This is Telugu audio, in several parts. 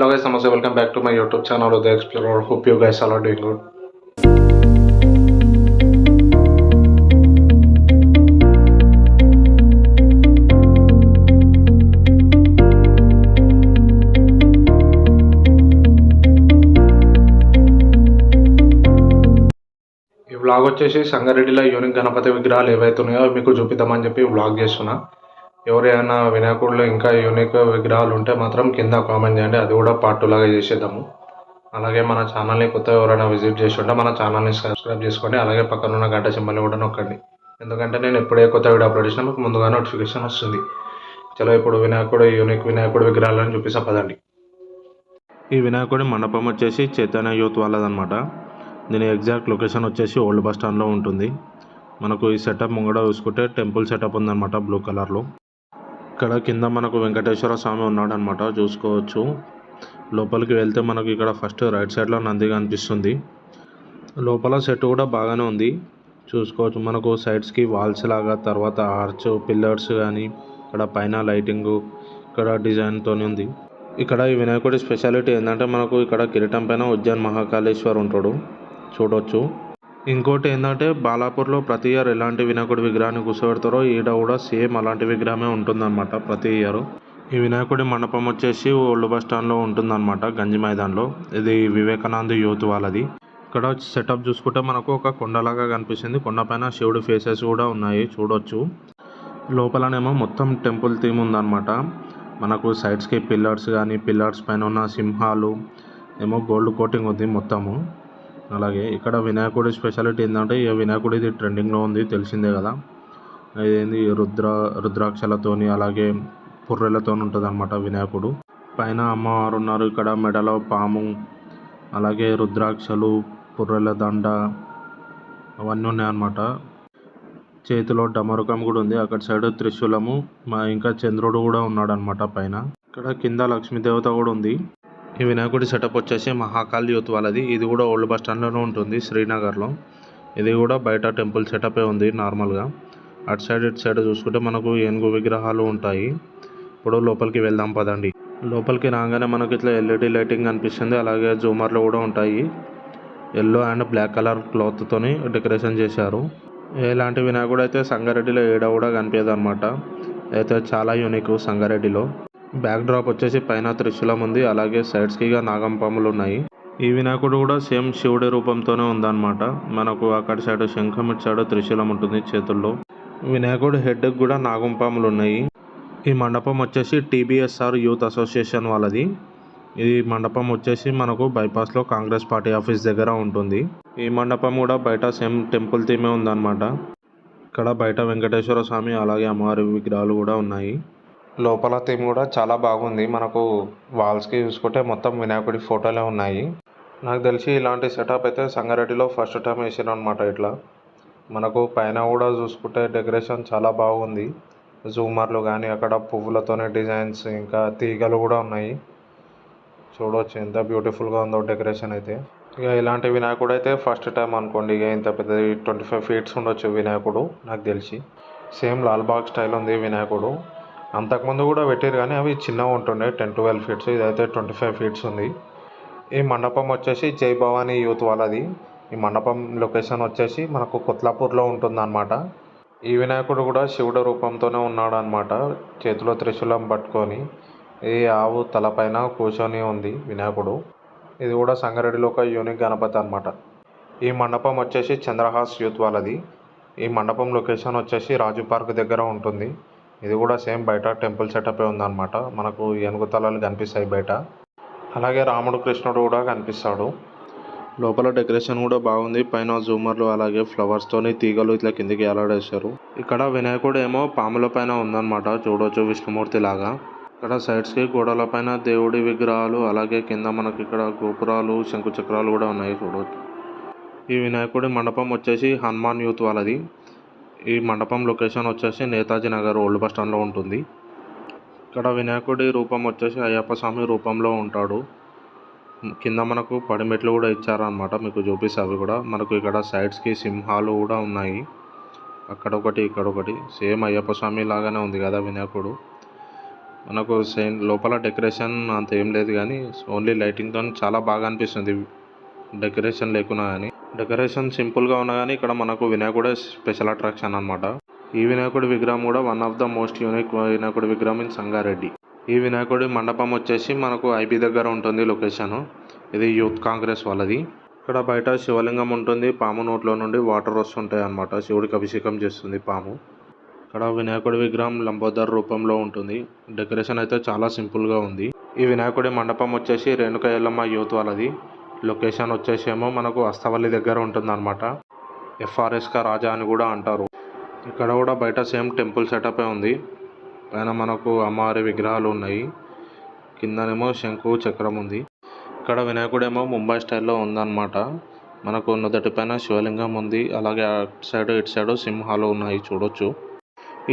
Hello guys, namaste. Welcome back to my YouTube channel, The Explorer. Hope you guys all are doing good. ఈ వ్లాగ్ వచ్చేసి సంగారెడ్డిలో యూనిక్ గణపతి విగ్రహాలు ఏవైతే ఉన్నాయో మీకు చూపిద్దామని చెప్పి వ్లాగ్ చేస్తున్నా. ఎవరైనా వినాయకుడిలో ఇంకా యూనిక్ విగ్రహాలు ఉంటే మాత్రం కింద కామెంట్ చేయండి, అది కూడా పార్ట్ 2 లాగా చేసేద్దాము. అలాగే మన ఛానల్ని కొత్త ఎవరైనా విజిట్ చేసి ఉంటే మన ఛానల్ని సబ్స్క్రైబ్ చేసుకోండి. అలాగే పక్కన ఉన్న గంట సింబల్ని కూడా నొక్కండి, ఎందుకంటే నేను ఎప్పుడే కొత్త వీడియో అప్లోడ్ చేసినా మీకు ముందుగా నోటిఫికేషన్ వస్తుంది. చలో ఇప్పుడు యూనిక్ వినాయకుడు విగ్రహాలను చూపిస్తా పదండి. ఈ వినాయకుడి మండపం వచ్చేసి చైతన్య యూత్ వాళ్ళదనమాట. దీని ఎగ్జాక్ట్ లొకేషన్ వచ్చేసి ఓల్డ్ బస్ స్టాండ్లో ఉంటుంది. మనకు ఈ సెటప్ ముంగడ చూసుకుంటే టెంపుల్ సెటప్ ఉందన్నమాట బ్లూ కలర్లో. ఇక్కడ కింద మనకు వెంకటేశ్వర స్వామి ఉన్నాడనమాట, చూసుకోవచ్చు. లోపలికి వెళ్తే మనకు ఇక్కడ ఫస్ట్ రైట్ సైడ్లో నంది కనిపిస్తుంది. లోపల సెట్ కూడా బాగానే ఉంది, చూసుకోవచ్చు. మనకు సైడ్స్కి వాల్స్ లాగా, తర్వాత ఆర్చ్ పిల్లర్స్ కానీ, ఇక్కడ పైన లైటింగు ఇక్కడ డిజైన్తో ఉంది. ఇక్కడ ఈ వినాయకుడి స్పెషాలిటీ ఏంటంటే మనకు ఇక్కడ కిరీటం పైన ఉజ్జయిన్ మహాకాళేశ్వర్ ఉంటాడు, చూడొచ్చు. ఇంకోటి ఏంటంటే బాలాపూర్లో ప్రతి ఇయర్ ఎలాంటి వినాయకుడి విగ్రహాన్ని కూర్చోబెడతారో ఈడ కూడా సేమ్ అలాంటి విగ్రహమే ఉంటుందన్నమాట ప్రతి ఇయర్. ఈ వినాయకుడి మండపం వచ్చేసి ఓల్డ్ బస్ స్టాండ్లో ఉంటుందన్నమాట, గంజి మైదాన్లో. ఇది వివేకానంద యూత్ వాళ్ళది. ఇక్కడ సెటప్ చూసుకుంటే మనకు ఒక కొండలాగా కనిపిస్తుంది. కొండపైన శివుడి ఫేసెస్ కూడా ఉన్నాయి, చూడొచ్చు. లోపలనేమో మొత్తం టెంపుల్ థీమ్ ఉందన్నమాట. మనకు సైడ్స్కి పిల్లర్స్ కానీ, పిల్లర్స్ పైన ఉన్న సింహాలు ఏమో గోల్డ్ కోటింగ్ ఉంది మొత్తము. అలాగే ఇక్కడ వినాయకుడి స్పెషాలిటీ ఏంటంటే, ఈ వినాయకుడు ఇది ట్రెండింగ్లో ఉంది, తెలిసిందే కదా. ఇదేంది రుద్రాక్షలతోని అలాగే పుర్రెలతో ఉంటుంది అనమాట వినాయకుడు. పైన అమ్మవారు ఉన్నారు, ఇక్కడ మెడలో పాము, అలాగే రుద్రాక్షలు, పుర్రెల దండ అవన్నీ ఉన్నాయన్నమాట. చేతిలో డమరుకం కూడా ఉంది, అక్కడ సైడ్ త్రిశూలము, ఇంకా చంద్రుడు కూడా ఉన్నాడు అనమాట పైన. ఇక్కడ కింద లక్ష్మీదేవత కూడా ఉంది. ఈ వినాయకుడి సెటప్ వచ్చేసి మహాకాళి యూత్ వాళ్ళది. ఇది కూడా ఓల్డ్ బస్ స్టాండ్లోనే ఉంటుంది, శ్రీనగర్లో. ఇది కూడా బయట టెంపుల్ సెటపే ఉంది నార్మల్గా. అటు సైడ్ ఇటు సైడ్ చూసుకుంటే మనకు ఏనుగు విగ్రహాలు ఉంటాయి. ఇప్పుడు లోపలికి వెళ్దాం పదండి. లోపలికి రాగానే మనకి ఇట్లా ఎల్ఈడి లైటింగ్ కనిపిస్తుంది, అలాగే జూమర్లు కూడా ఉంటాయి. ఎల్లో అండ్ బ్లాక్ కలర్ క్లాత్తోని డెకరేషన్ చేశారు. ఇలాంటి వినాయకుడు అయితే సంగారెడ్డిలో ఏడ కూడా కనిపించదు అనమాట. అయితే చాలా యూనిక్ సంగారెడ్డిలో. బ్యాక్ డ్రాప్ వచ్చేసి పైన త్రిశూలం ఉంది, అలాగే సైడ్స్కి నాగంపాములు ఉన్నాయి. ఈ వినాయకుడు కూడా సేమ్ శివుడి రూపంతోనే ఉందన్నమాట. మనకు అక్కడ సైడ్ శంఖం, ఇటు సైడ్ త్రిశూలం ఉంటుంది చేతుల్లో. వినాయకుడు హెడ్కి కూడా నాగంపాములు ఉన్నాయి. ఈ మండపం వచ్చేసి టీబీఎస్ఆర్ యూత్ అసోసియేషన్ వాళ్ళది. ఈ మండపం వచ్చేసి మనకు బైపాస్లో కాంగ్రెస్ పార్టీ ఆఫీస్ దగ్గర ఉంటుంది. ఈ మండపం కూడా బయట సేమ్ టెంపుల్ థీమే ఉందన్నమాట. ఇక్కడ బయట వెంకటేశ్వర స్వామి అలాగే అమ్మవారి విగ్రహాలు కూడా ఉన్నాయి. లోపల థీమ్ కూడా చాలా బాగుంది. మనకు వాల్స్కి చూసుకుంటే మొత్తం వినాయకుడి ఫోటోలే ఉన్నాయి. నాకు తెలిసి ఇలాంటి సెటప్ అయితే సంగారెడ్డిలో ఫస్ట్ టైం వేసారు అనమాట. ఇట్లా మనకు పైన కూడా చూసుకుంటే డెకరేషన్ చాలా బాగుంది. జూమర్లు కానీ, అక్కడ పువ్వులతోనే డిజైన్స్, ఇంకా తీగలు కూడా ఉన్నాయి. చూడవచ్చు ఎంత బ్యూటిఫుల్గా ఉందో డెకరేషన్ అయితే. ఇక ఇలాంటి వినాయకుడు అయితే ఫస్ట్ టైం అనుకోండి. ఇక ఇంత పెద్ద 25 feet ఉండొచ్చు వినాయకుడు నాకు తెలిసి. సేమ్ లాల్బాగ్ స్టైల్ ఉంది వినాయకుడు. అంతకుముందు కూడా పెట్టారు కానీ అవి చిన్నగా ఉంటుండే, 10-12 feet. ఇదైతే 25 feet ఉంది. ఈ మండపం వచ్చేసి జై భవానీ యూత్ వాళ్ళది. ఈ మండపం లొకేషన్ వచ్చేసి మనకు కొత్లాపూర్లో ఉంటుందన్నమాట. ఈ వినాయకుడు కూడా శివుడు రూపంతోనే ఉన్నాడు అనమాట, చేతిలో త్రిశూలం పట్టుకొని. ఈ ఆవు తలపైన కూర్చొని ఉంది వినాయకుడు. ఇది కూడా సంగారెడ్డిలో ఒక యూనిక్ గణపతి అనమాట. ఈ మండపం వచ్చేసి చంద్రహాస్ యూత్ వాళ్ళది. ఈ మండపం లొకేషన్ వచ్చేసి రాజు పార్క్ దగ్గర ఉంటుంది. ఇది కూడా సేమ్ బయట టెంపుల్ సెటపే ఉందన్నమాట. మనకు ఏనుగు తలలు కనిపిస్తాయి బయట, అలాగే రాముడు కృష్ణుడు కూడా కనిపిస్తాడు. లోపల డెకరేషన్ కూడా బాగుంది. పైన జూమర్లు అలాగే ఫ్లవర్స్తోని తీగలు ఇట్లా కిందికి ఏలాడేశారు. ఇక్కడ వినాయకుడు ఏమో పాముల పైన ఉందన్నమాట, చూడవచ్చు విష్ణుమూర్తి లాగా. ఇక్కడ సైడ్స్కి గోడల పైన దేవుడి విగ్రహాలు, అలాగే కింద మనకి ఇక్కడ గోపురాలు, శంకు చక్రాలు కూడా ఉన్నాయి, చూడవచ్చు. ఈ వినాయకుడి మండపం వచ్చేసి హనుమాన్ యూత్ వాళ్ళది. ఈ మండపం లొకేషన్ వచ్చేసి నేతాజీ నగర్ ఓల్డ్ బస్ స్టాండ్లో ఉంటుంది. ఇక్కడ వినాయకుడి రూపం వచ్చేసి అయ్యప్ప స్వామి రూపంలో ఉంటాడు. కింద మనకు పడిమెట్లు కూడా ఇచ్చారనమాట, మీకు చూపిస్తే అవి కూడా. మనకు ఇక్కడ సైడ్స్కి సింహాలు కూడా ఉన్నాయి, అక్కడ ఒకటి ఇక్కడ ఒకటి. సేమ్ అయ్యప్ప స్వామి లాగానే ఉంది కదా వినాయకుడు. మనకు సేమ్ లోపల డెకరేషన్ అంత ఏం లేదు కానీ ఓన్లీ లైటింగ్తో చాలా బాగా అనిపిస్తుంది. డెకరేషన్ లేకున్నా కానీ డెకరేషన్ సింపుల్గా ఉన్నా కానీ ఇక్కడ మనకు వినాయకుడే స్పెషల్ అట్రాక్షన్ అనమాట. ఈ వినాయకుడి విగ్రహం కూడా one of the most unique వినాయకుడి విగ్రహం ఇన్ సంగారెడ్డి. ఈ వినాయకుడి మండపం వచ్చేసి మనకు ఐబీ దగ్గర ఉంటుంది లొకేషన్. ఇది యూత్ కాంగ్రెస్ వాళ్ళది. ఇక్కడ బయట శివలింగం ఉంటుంది. పాము నోట్లో నుండి వాటర్ వస్తుంటాయి అన్నమాట. శివుడికి అభిషేకం చేస్తుంది పాము. ఇక్కడ వినాయకుడి విగ్రహం లంబోదర్ రూపంలో ఉంటుంది. డెకరేషన్ అయితే చాలా సింపుల్గా ఉంది. ఈ వినాయకుడి మండపం వచ్చేసి రేణుక ఎల్లమ్మ యూత్ వాళ్ళది. లొకేషన్ వచ్చేసేమో మనకు అస్తవల్లి దగ్గర ఉంటుంది అనమాట. ఎఫ్ఆర్ఎస్కా రాజా అని కూడా అంటారు. ఇక్కడ కూడా బయట సేమ్ టెంపుల్ సెటపే ఉంది. పైన మనకు అమ్మవారి విగ్రహాలు ఉన్నాయి. కిందనేమో శంకు చక్రం ఉంది. ఇక్కడ వినాయకుడేమో ముంబై స్టైల్లో ఉందన్నమాట. మనకు నుదటి పైన శివలింగం ఉంది. అలాగే అటు సైడ్ ఇటు సైడ్ సింహాలు ఉన్నాయి చూడొచ్చు.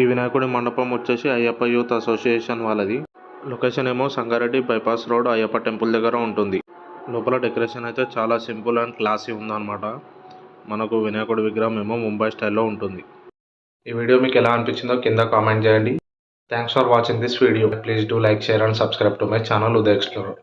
ఈ వినాయకుడి మండపం వచ్చేసి అయ్యప్ప యూత్ అసోసియేషన్ వాళ్ళది. లొకేషన్ ఏమో Sangareddy bypass road Ayyappa temple దగ్గర ఉంటుంది. లోపల డెకరేషన్ అయితే చాలా సింపుల్ అండ్ క్లాసీ ఉందన్నమాట. మనకు వినాయకుడి విగ్రహం ఏమో ముంబై స్టైల్లో ఉంటుంది. ఈ వీడియో మీకు ఎలా అనిపించిందో కింద కామెంట్ చేయండి. Thanks for watching this video. Please do like, share and subscribe to my channel Uday explorer.